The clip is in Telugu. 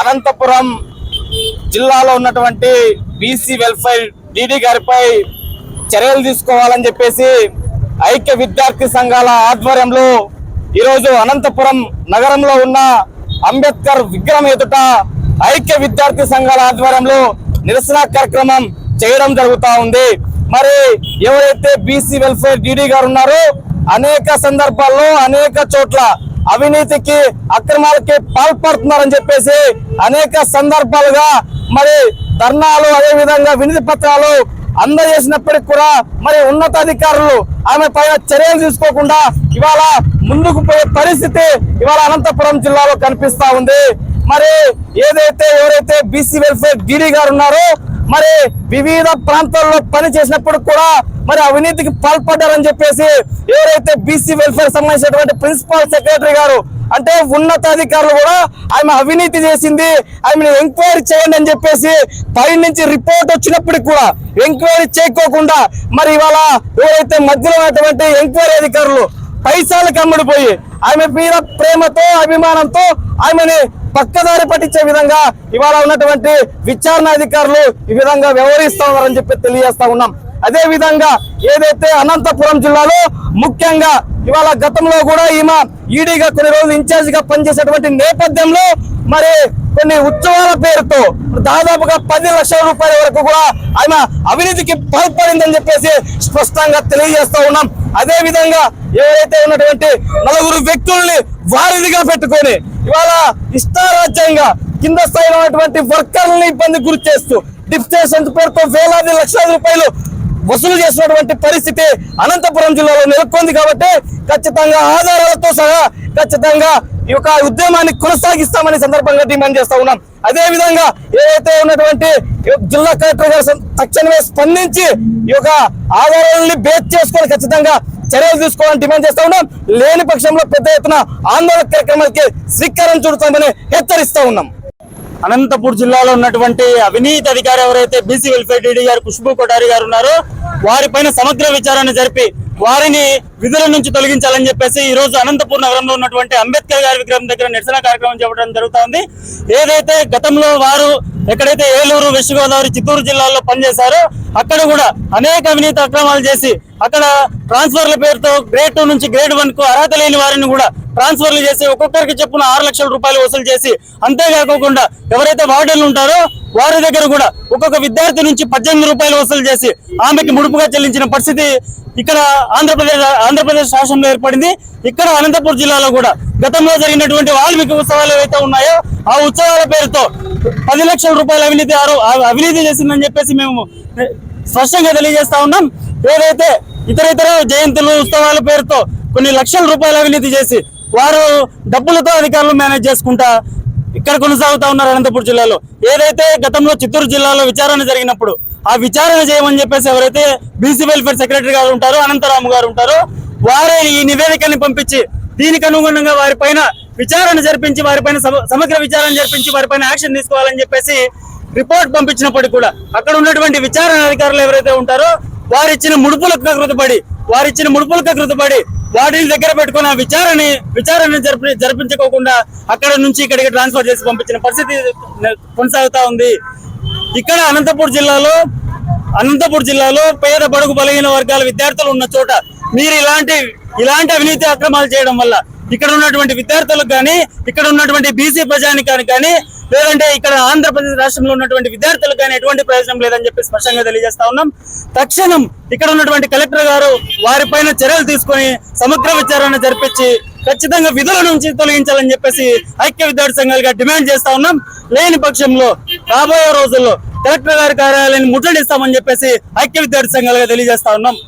అనంతపురం జిల్లాలో ఉన్నటువంటి బీసీ వెల్ఫేర్ డీడీ గారిపై చర్యలు తీసుకోవాలని చెప్పేసి ఐక్య విద్యార్థి సంఘాల ఆధ్వర్యంలో ఈరోజు అనంతపురం నగరంలో ఉన్న అంబేద్కర్ విగ్రహం ఎదుట ఐక్య విద్యార్థి సంఘాల ఆధ్వర్యంలో నిరసన కార్యక్రమం చేయడం జరుగుతా ఉంది. మరి ఎవరైతే బీసీ వెల్ఫేర్ డీడీ గారు ఉన్నారో అనేక సందర్భాల్లో అనేక చోట్ల అవినీతికి అక్రమాలకి పాల్పడుతున్నారని చెప్పేసి అనేక సందర్భాలుగా మరి ధర్నాలు అదే విధంగా వినతి పత్రాలు అందజేసినప్పటికీ కూడా మరి ఉన్నతాధికారులు ఆమె పైన చర్యలు తీసుకోకుండా ఇవాళ ముందుకు పోయే పరిస్థితి ఇవాళ అనంతపురం జిల్లాలో కనిపిస్తా ఉంది. మరి ఎవరైతే బీసీ వెల్ఫేర్ డీడీ గారు ఉన్నారో మరి వివిధ ప్రాంతాల్లో పని చేసినప్పుడు కూడా మరి అవినీతికి పాల్పడ్డారని చెప్పేసి ఎవరైతే బీసీ వెల్ఫేర్ సంబంధించినటువంటి ప్రిన్సిపల్ సెక్రటరీ గారు అంటే ఉన్నతాధికారులు కూడా ఆమె అవినీతి చేసింది, ఆమెను ఎంక్వైరీ చేయండి అని చెప్పేసి పై నుంచి రిపోర్ట్ వచ్చినప్పటికి కూడా ఎంక్వైరీ చేయకోకుండా మరి ఇవాళ ఎవరైతే మధ్యలో ఉన్నటువంటి ఎంక్వైరీ అధికారులు పైసలకు అమ్ముడిపోయి ఆమె మీద ప్రేమతో అభిమానంతో ఆమెని పక్కదారి పట్టించే విధంగా ఇవాళ ఉన్నటువంటి విచారణ అధికారులు ఈ విధంగా వ్యవహరిస్తా ఉన్నారని చెప్పి తెలియజేస్తా ఉన్నాం. అదే విధంగా ఏదైతే అనంతపురం జిల్లాలో ముఖ్యంగా ఇవాళ గతంలో కూడా ఈమె ఈడీగా కొన్ని రోజులు ఇన్ఛార్జ్ గా పనిచేసేటువంటి నేపథ్యంలో మరి కొన్ని ఉత్సవాల పేరుతో దాదాపుగా 10 లక్షల రూపాయల వరకు కూడా ఆమె అవినీతికి పాల్పడిందని చెప్పేసి స్పష్టంగా తెలియజేస్తా ఉన్నాం. అదే విధంగా ఎవరైతే ఉన్నటువంటి 4 వ్యక్తుల్ని వారిదిగా పెట్టుకొని ఇవాళ ఇష్టారాజ్యంగా కింద స్థాయిలో ఉన్నటువంటి వర్కర్లని ఇబ్బంది గురి చేస్తూ డిప్యుటేషన్ పేరుతో వేలాది లక్షల రూపాయలు వసూలు చేసినటువంటి పరిస్థితి అనంతపురం జిల్లాలో నెలకొంది. కాబట్టి ఖచ్చితంగా ఆధారాలతో సహా ఖచ్చితంగా ఈ యొక్క ఉద్యమాన్ని కొనసాగిస్తామని సందర్భంగా డిమాండ్ చేస్తా ఉన్నాం. అదే విధంగా ఏదైతే ఉన్నటువంటి జిల్లా కలెక్టర్ గారు తక్షణమే స్పందించి ఈ యొక్క ఆధారాలని బేస్ చేసుకొని ఖచ్చితంగా చర్యలు తీసుకోవాలని డిమాండ్ చేస్తా ఉన్నాం. లేని పక్షంలో పెద్ద ఎత్తున ఆందోళన కార్యక్రమాలకి శ్రీకారం చుడతామని హెచ్చరిస్తా ఉన్నాం. అనంతపూర్ జిల్లాలో ఉన్నటువంటి అవినీతి అధికారి ఎవరైతే బీసీ వెల్ఫేర్ డీడీ గారు ఖుష్బూ కొఠారి గారు ఉన్నారో వారిపైన సమగ్ర విచారణ జరిపి వారిని విధుల నుంచి తొలగించాలని చెప్పేసి ఈ రోజు అనంతపూర్ నగరంలో ఉన్నటువంటి అంబేద్కర్ గారి విగ్రహం దగ్గర నిరసన కార్యక్రమం చేపట్టడం జరుగుతోంది. ఏదైతే గతంలో వారు ఎక్కడైతే ఏలూరు, వెస్ట్ గోదావరి, చిత్తూరు జిల్లాల్లో పనిచేశారో అక్కడ కూడా అనేక అవినీతి అక్రమాలు చేసి అక్కడ ట్రాన్స్ఫర్ల పేరుతో గ్రేడ్ 2 నుంచి గ్రేడ్ 1 కు అర్హత లేని వారిని కూడా ట్రాన్స్ఫర్లు చేసి ఒక్కొక్కరికి చెప్పున 6 లక్షల రూపాయలు వసూలు చేసి అంతేకాకుండా ఎవరైతే వార్డెన్లు ఉంటారో వారి దగ్గర కూడా ఒక్కొక్క విద్యార్థి నుంచి 18 రూపాయలు వసూలు చేసి ఆమెకి ముడుపుగా చెల్లించిన పరిస్థితి ఇక్కడ ఆంధ్రప్రదేశ్ రాష్ట్రంలో ఏర్పడింది. ఇక్కడ అనంతపురం జిల్లాలో కూడా గతంలో జరిగినటువంటి వాల్మీకి ఉత్సవాలు ఏవైతే ఉన్నాయో ఆ ఉత్సవాల పేరుతో 10 లక్షల రూపాయల అవినీతి చేసిందని చెప్పేసి మేము స్పష్టంగా తెలియజేస్తా ఉన్నాం. ఏదైతే ఇతర జయంతులు ఉత్సవాల పేరుతో కొన్ని లక్షల రూపాయల అవినీతి చేసి వారు డబ్బులతో అధికారులు మేనేజ్ చేసుకుంటా ఇక్కడ కొనసాగుతా ఉన్నారు అనంతపురం జిల్లాలో. ఏదైతే గతంలో చిత్తూరు జిల్లాలో విచారణ జరిగినప్పుడు ఆ విచారణ చేయమని చెప్పేసి ఎవరైతే బీసీ వెల్ఫేర్ సెక్రటరీ గారు ఉంటారో అనంతరాము గారు ఉంటారో వారే ఈ నివేదికని పంపించి దీనికి అనుగుణంగా వారిపైన విచారణ జరిపించి వారిపైన సమగ్ర విచారణ జరిపించి వారిపైన యాక్షన్ తీసుకోవాలని చెప్పేసి రిపోర్ట్ పంపించినప్పటికీ కూడా అక్కడ ఉన్నటువంటి విచారణ అధికారులు ఎవరైతే ఉంటారో వారిచ్చిన ముడుపులకు కృతపడి వాటిని దగ్గర పెట్టుకుని ఆ విచారణ జరిపించుకోకుండా అక్కడ నుంచి ఇక్కడికి ట్రాన్స్ఫర్ చేసి పంపించిన పరిస్థితి కొనసాగుతా ఉంది. ఇక్కడ అనంతపురం జిల్లాలో పేద బడుగు బలహీన వర్గాల విద్యార్థులు ఉన్న చోట మీరు ఇలాంటి అవినీతి అక్రమాలు చేయడం వల్ల ఇక్కడ ఉన్నటువంటి విద్యార్థులకు కానీ ఇక్కడ ఉన్నటువంటి బీసీ ప్రజానికానికి కానీ లేదంటే ఇక్కడ ఆంధ్రప్రదేశ్ రాష్ట్రంలో ఉన్నటువంటి విద్యార్థులకు కానీ ఎటువంటి ప్రయోజనం లేదని చెప్పి స్పష్టంగా తెలియజేస్తా ఉన్నాం. తక్షణం ఇక్కడ ఉన్నటువంటి కలెక్టర్ గారు వారిపైన చర్యలు తీసుకొని సమగ్ర విచారణ జరిపించి ఖచ్చితంగా విధుల నుంచి తొలగించాలని చెప్పేసి ఐక్య విద్యార్థి సంఘాలుగా డిమాండ్ చేస్తా ఉన్నాం. లేని పక్షంలో రాబోయే రోజుల్లో కలెక్టర్ గారి కార్యాలయాన్ని ముట్టడిస్తామని చెప్పేసి ఐక్య విద్యార్థి సంఘాలుగా తెలియజేస్తా ఉన్నాం.